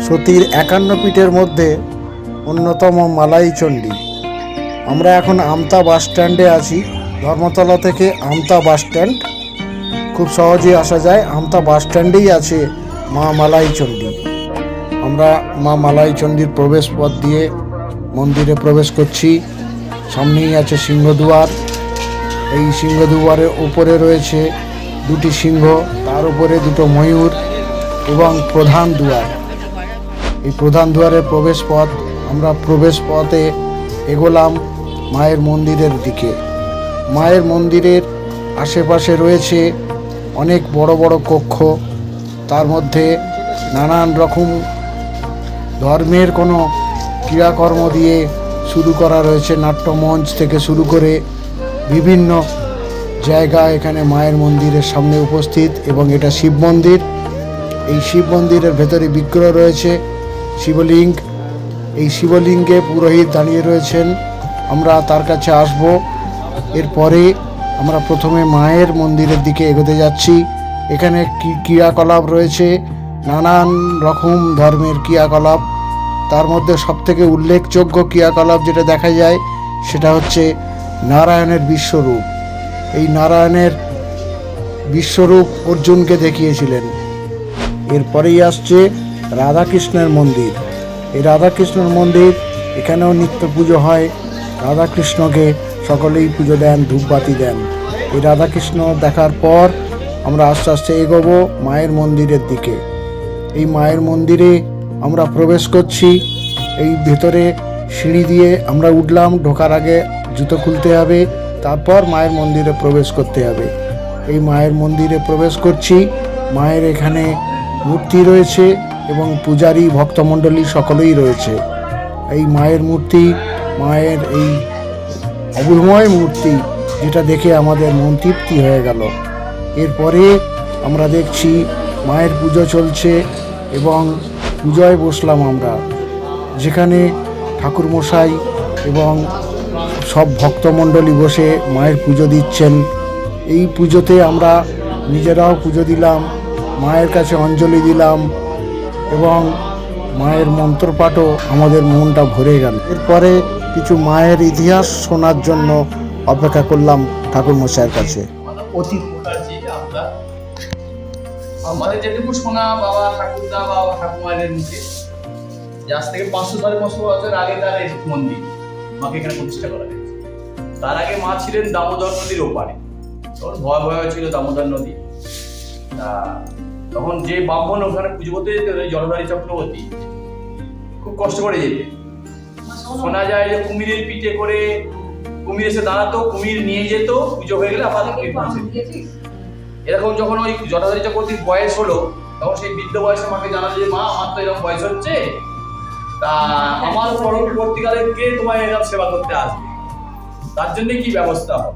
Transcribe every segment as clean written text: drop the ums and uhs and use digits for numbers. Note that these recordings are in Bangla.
সতীর 51 পীঠের মধ্যে অন্যতম মালাইচণ্ডী। আমরা এখন আমতা বাস স্ট্যান্ডে আছি। ধর্মতলা থেকে আমতা বাস স্ট্যান্ড খুব সহজেই আসা যায়। আমতা বাস স্ট্যান্ডেই আছে মা মালাইচণ্ডী। আমরা মা মালাইচণ্ডীর প্রবেশ পথ দিয়ে মন্দিরে প্রবেশ করছি। সামনেই আছে সিংহদুয়ার। এই সিংহদুয়ারের উপরে রয়েছে দুটি সিংহ, তার উপরে দুটো ময়ূর এবং প্রধান দুয়ার। এই প্রধান দুয়ারের প্রবেশ পথ। আমরা প্রবেশ পথে এগোলাম মায়ের মন্দিরের দিকে। মায়ের মন্দিরের আশেপাশে রয়েছে অনেক বড় বড় কক্ষ। তার মধ্যে নানান রকম ধর্মের কোনো ক্রিয়াকর্ম দিয়ে শুরু করা রয়েছে। নাট্যমঞ্চ থেকে শুরু করে বিভিন্ন জায়গা এখানে মায়ের মন্দিরের সামনে উপস্থিত। এবং এটা শিব মন্দির। এই শিব মন্দিরের ভেতরে বিগ্রহ রয়েছে, শিবলিঙ্গ। এই শিবলিঙ্গে পুরোহিত দাঁড়িয়ে রয়েছেন। আমরা তার কাছে আসব। এরপরে আমরা প্রথমে মায়ের মন্দিরের দিকে এগোতে যাচ্ছি। এখানে ক্রিয়াকলাপ রয়েছে, নানান রকম ধর্মের ক্রিয়াকলাপ। তার মধ্যে সবথেকে উল্লেখযোগ্য ক্রিয়াকলাপ যেটা দেখা যায় সেটা হচ্ছে নারায়ণের বিশ্বরূপ। এই নারায়ণের বিশ্বরূপ অর্জুনকে দেখিয়েছিলেন। এরপরেই আসছে রাধাকৃষ্ণের মন্দির। এই রাধাকৃষ্ণের মন্দির, এখানেও নিত্য পুজো হয়। রাধাকৃষ্ণকে সকলেই পুজো দেন, ধূপবাতি দেন। এই রাধাকৃষ্ণ দেখার পর আমরা আস্তে আস্তে এগোবো মায়ের মন্দিরের দিকে। এই মায়ের মন্দিরে আমরা প্রবেশ করছি। এই ভেতরে সিঁড়ি দিয়ে আমরা উঠলাম। ঢোকার আগে জুতো খুলতে হবে, তারপর মায়ের মন্দিরে প্রবেশ করতে হবে। এই মায়ের মন্দিরে প্রবেশ করছি। মায়ের এখানে মূর্তি রয়েছে এবং পূজারী ভক্তমণ্ডলী সকলেই রয়েছে। এই মায়ের মূর্তি, মায়ের এই অবুময় মূর্তি, যেটা দেখে আমাদের মন তৃপ্তি হয়ে গেল। এরপরে আমরা দেখছি মায়ের পুজো চলছে এবং পূজায় বসলাম আমরা, যেখানে ঠাকুরমশাই এবং সব ভক্তমণ্ডলী বসে মায়ের পুজো দিচ্ছেন। এই পুজোতে আমরা নিজেরাও পুজো দিলাম, মায়ের কাছে অঞ্জলি দিলাম এবং মায়ের মন্ত্রপাঠও আমাদের মনটা ভরে গেল। এরপরে কিছু মায়ের ইতিহাস শোনার জন্য অপেক্ষা করলাম ঠাকুরমশাইয়ের কাছে। আমাদের যেটুকু শোনা বাবা ঠাকুরদা, বাবা ঠাকুমায়ের মুখে, আজ থেকে 500-550 বছর আগে তার এই মন্দির মাকে এখানে প্রতিষ্ঠা করা হয়েছে। তার আগে মা ছিলেন দামোদর নদীর ওপারে। তখন ভয়াবহ ছিল দামোদর নদী। তখন যে ব্রাহ্মণ ওখানে পুজো করতে যেত, জলধারী চক্রবর্তী, খুব কষ্ট করে যেতে। শোনা যায় যে কুমিরের পিঠে করে কুমির এসে দাঁড়াতো, কুমির নিয়ে যেত, পুজো হয়ে গেলে আবার এরকম। যখন ওই জটাধারী চক্রবর্তীর বয়স হলো, তখন সেই বৃদ্ধ বয়সে মাকে জানালো যে মা, আমার তো এরকম বয়স হচ্ছে, তা আমার পরবর্তীকালে কে তোমার এরকম সেবা করতে আসবে, তার জন্য কি ব্যবস্থা হবে।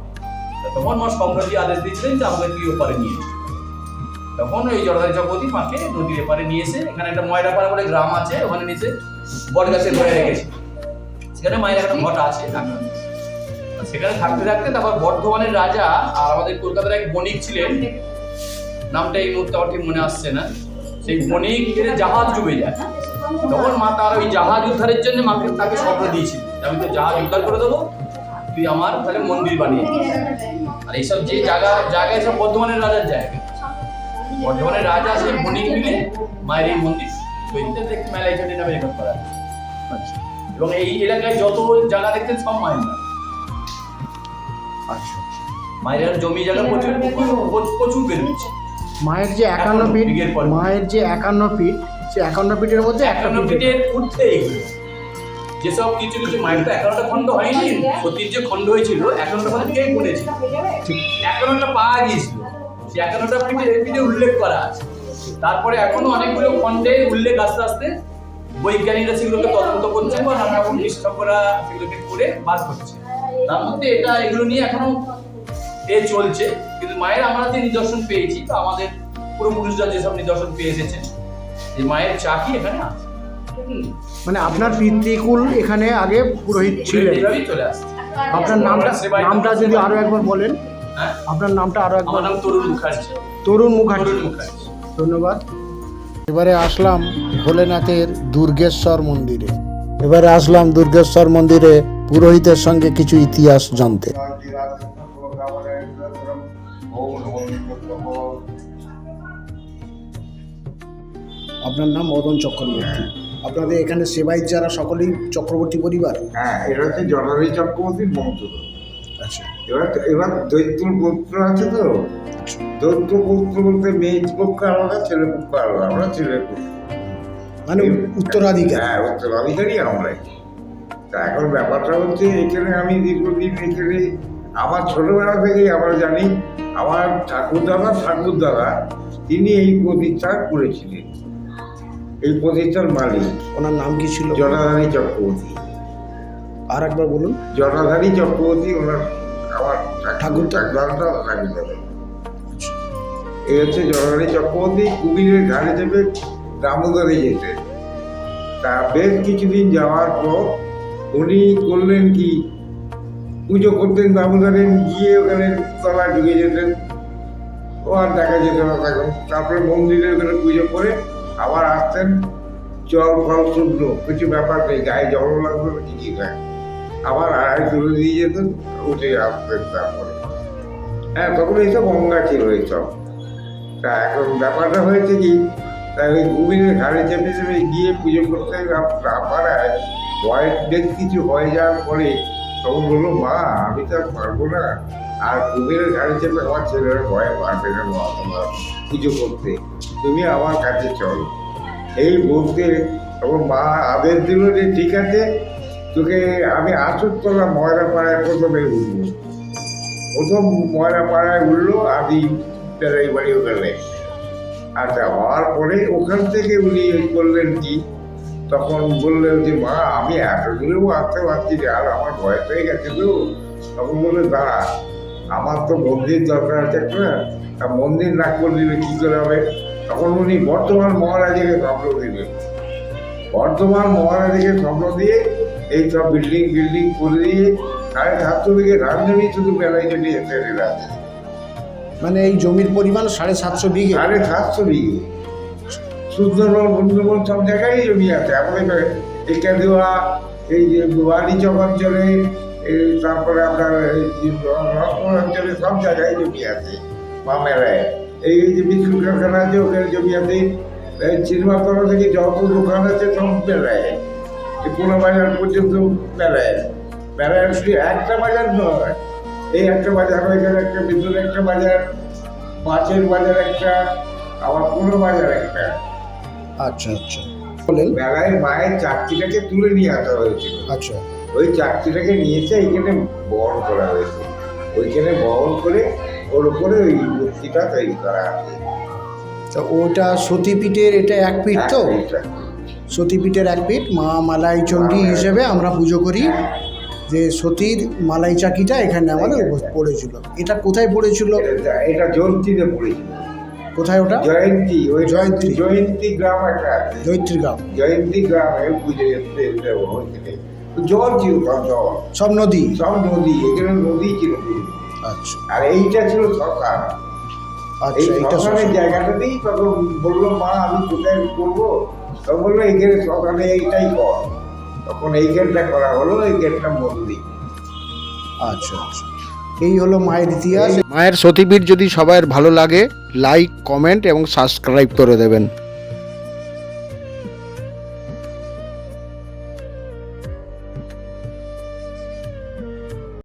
তখন মা সম্প্রতি আদেশ দিয়েছিলেন যে আমাকে তুই ওপারে নিয়ে এসে। তখন ওই জটাধারী চক্রবর্তী মাকে নদীর এপারে নিয়ে এসে, এখানে একটা ময়রাপাড়া বলে গ্রাম আছে, ওখানে নিচে বট গাছে ধরে রেখেছে। সেখানে মায়ের একটা ঘট আছে। সেখানে থাকতে থাকতে তারপর বর্ধমানের রাজা আর আমাদের কলকাতার এক বণিক ছিলেন, নামটা এই মুহূর্তে আমার ঠিক মনে আসছে না, সেই বণিকের জাহাজ ডুবে যায়। তখন মা তার ওই জাহাজ উদ্ধারের জন্য মাকে তাকে স্বপ্ন দিয়েছিল, আমি তো জাহাজ উদ্ধার করে দেবো, তুই আমার তাহলে মন্দির বানিয়ে দিস। আর এইসব যে জায়গায় সব বর্ধমানের রাজার জায়গা, বর্ধমানের রাজা সেই বণিক মিলে মায়ের এই মন্দির তৈরিতে দেখতে মেলাইচণ্ডী নামে রেকর্ড করা আছে। এবং এই এলাকায় যত জায়গা দেখতেন সব মায়ের নাম। আচ্ছা, মায়ের জমি জায়গা প্রচুর বেরোচ্ছে। মায়ের যে 51 ফিট, মায়ের যে 51 ফিট, সে 51 ফিটের মধ্যে 51 ফিটের উঠতে যেসব কিছু কিছু মায়ের তো 51টা খণ্ড হয়নি, সতীর যে খণ্ড হয়েছিল 51টা খণ্ড কে করেছিল, 51টা পাওয়া গিয়েছিল, সে 51টা ফিটে উল্লেখ করা আছে। তারপরে এখনো অনেকগুলো খণ্ডের উল্লেখ আস্তে আস্তে বৈজ্ঞানিকরা সেগুলোকে তদন্ত করছে বা নানা রকম বিশেষজ্ঞরা সেগুলোকে করে বার করছে। তার মধ্যে এগুলো নিয়ে এখনো চলছে। কিন্তু মায়ের আমরা যে নিদর্শন পেয়েছি, তো আমাদের পূর্বপুরুষরা যেসব নিদর্শন পেয়ে এসেছেন, যে মায়ের চাকি এখানে আছে। মানে আপনার পিতৃকুল এখানে আগে পুরোহিত ছিলেন, এইভাবেই চলে আসছে। আপনার নামটা যদি আরো একবার বলেন। আপনার নামটা আরো একবার। আমার নাম তরুণ মুখার্জি। তরুণ মুখার্জি। ধন্যবাদ। এবারে আসলাম ভোলেনাথের দুর্গেশ্বর মন্দিরে। এবারে আসলাম দুর্গেশ্বর মন্দিরে পুরোহিতের সঙ্গে কিছু ইতিহাস জানতে। আপনার নাম মদন চক্রবর্তী। আপনাদের এখানে সেবায়িত যারা সকলেই চক্রবর্তী পরিবার? হ্যাঁ, এটা হচ্ছে জটাধারী চক্রবর্তীর বংশধর। আচ্ছা, এবার দৈত্যর পুত্র আছে তো, দৈত্য পুত্র বলতে মেয়ে পক্ষ আলাদা, ছেলে পক্ষ আলাদা। আমরা ছেলের পুত্র, মানে উত্তরাধিকার। হ্যাঁ, উত্তরাধিকারী আমরাই। তা এখন ব্যাপারটা হচ্ছে, এখানে আমি দীর্ঘদিন এখানে, আমার ছোটবেলা থেকেই আমরা জানি, আমার ঠাকুরদাদা তিনি এই প্রতিষ্ঠা করেছিলেন, এই প্রতিষ্ঠার মালিক। ওনার নাম কি ছিল? জটাধারী চক্রবর্তী। আর একবার বলুন। জটাধারী চক্রবর্তী ওনার, আমার ঠাকুরদাদা। ঠাকুরদাদা। এই হচ্ছে জটাধারী চক্রবর্তী। কুমিরের ঘাড়ে চেপে দামোদরে যেতে, তা বেশ কিছুদিন যাওয়ার পর উনি করলেন কি, পুজো করতেন দামোদরে, গিয়ে ওখানে তলায় ঢুকে যেতেন, ও আর দেখা যেত না তখন। তারপরে মন্দিরে ওখানে পুজো করে আবার আসতেন, জল ফল শুদ্ধ, কিছু ব্যাপার নেই, গায়ে জল লাগবে না, কিছুই না, আবার আড়াই তুলে দিয়ে যেতেন, উঠে আসতেন। তারপরে হ্যাঁ, তখন এইসব গঙ্গা ছিল এইসব। তা এখন ব্যাপারটা হয়েছে কি, তাই ওই কুমিরের ঘাড়ে চেপে চেপে গিয়ে পুজো করতে পারায় ভয় বেশ কিছু হয়ে যাওয়ার পরে তখন বললো, মা আমি তো আর পারবো না, আর কুমিরের ঘাড়ে চেপে আমার ছেলেরা ভয় পারবে না মা তোমার পুজো করতে, তুমি আমার কাছে চলো। এই বলতে তখন মা আদেশ দিল যে ঠিক আছে, তোকে আমি আসরতলা ময়রা পাড়ায় প্রথমে উঠবো। প্রথম ময়রা পাড়ায় উঠলো আদি বেড়াই বাড়ি ওখানে। আচ্ছা, হওয়ার পরে ওখান থেকে উনি করলেন কি, তখন বললেন যে মা আমি এত দূরেও আসতে পারছি না, আর আমার বয়স হয়ে গেছে তো। তখন বললে, দাঁড়া, আমার তো মন্দির দরকার আছে একটা, তা মন্দির না করে দিলে কী করে হবে। তখন উনি বর্ধমান মহারাজাকে স্বপ্ন দিলেন। বর্ধমান মহারাজাকে স্বপ্ন দিয়ে এই সব বিল্ডিং করে দিয়ে 750 বিঘে ধান জমি শুধু বেলায় জমি এসে আছে। মানে এই জমির পরিমাণ 750 বিঘে? 750 বিঘে। সুন্দরবন, বন্ধুবন সব জায়গায় জমি আছে। আমাদের একা দেওয়া, এই যে বাণিচক অঞ্চলে, তারপরে আপনার রসমন অঞ্চলে সব জায়গায় জমি আছে। মামেরায় এই যে বিস্কুট কারখানা আছে, ওখানে জমি আছে। চিনমাতলা থেকে যত দোকান আছে সব বেড়ায়, এই পোনা বাজার পর্যন্ত বেড়ায়। শুধু একটা বাজার নয়, এই একটা বাজার, ওইখানে একটা, ভিতরে একটা বাজার, মাছের বাজার একটা, আবার কোনো বাজার একটা। আচ্ছা আচ্ছা, বলেন। মেলায় মায়ের চাকরিটাকে তুলে নিয়ে আসা হয়েছিল। আচ্ছা, ওই চাকরিটাকে নিয়ে এসে এইখানে বহন করা হয়েছে। ওইখানে বহন করে ওর উপরে ওই মূর্তিটা তৈরি করা আছে। তো ওটা সতীপীঠের, এটা এক পীঠ তো? সতীপীঠের এক পীঠ, মা মালাই চণ্ডী হিসেবে আমরা পুজো করি। যে সতীর মালাই চাকিটা এখানে আমাদের পড়েছিল। এটা কোথায় পড়েছিল? এটা জয়ন্তীতে পড়েছিল। কোথায় ওটা? জয়ন্তী, ওই জয়ন্তী। জয়ন্তী গ্রাম একটা আছে, জয়ত্রী গ্রাম। জয়ন্তী গ্রামে পুজো হয়েছিল। জল ছিল, সব নদী, এখানে নদী ছিল। আচ্ছা আর এইটা ছিল শ্মশান। এই আচ্ছা, এটা শ্মশানের জায়গাটাতেই তখন বললো, মা আমি কোথায় করবো? তখন বললো, এইখানে শ্মশানে এইটাই কর। তখন এই গেটটা করা হলো, এই গেটটা মন্দির। আচ্ছা আচ্ছা, এই হলো মায়ের ইতিহাস। মায়ের সতীপীঠ যদি সবার ভালো লাগে, লাইক, কমেন্ট এবং সাবস্ক্রাইব করে দেবেন।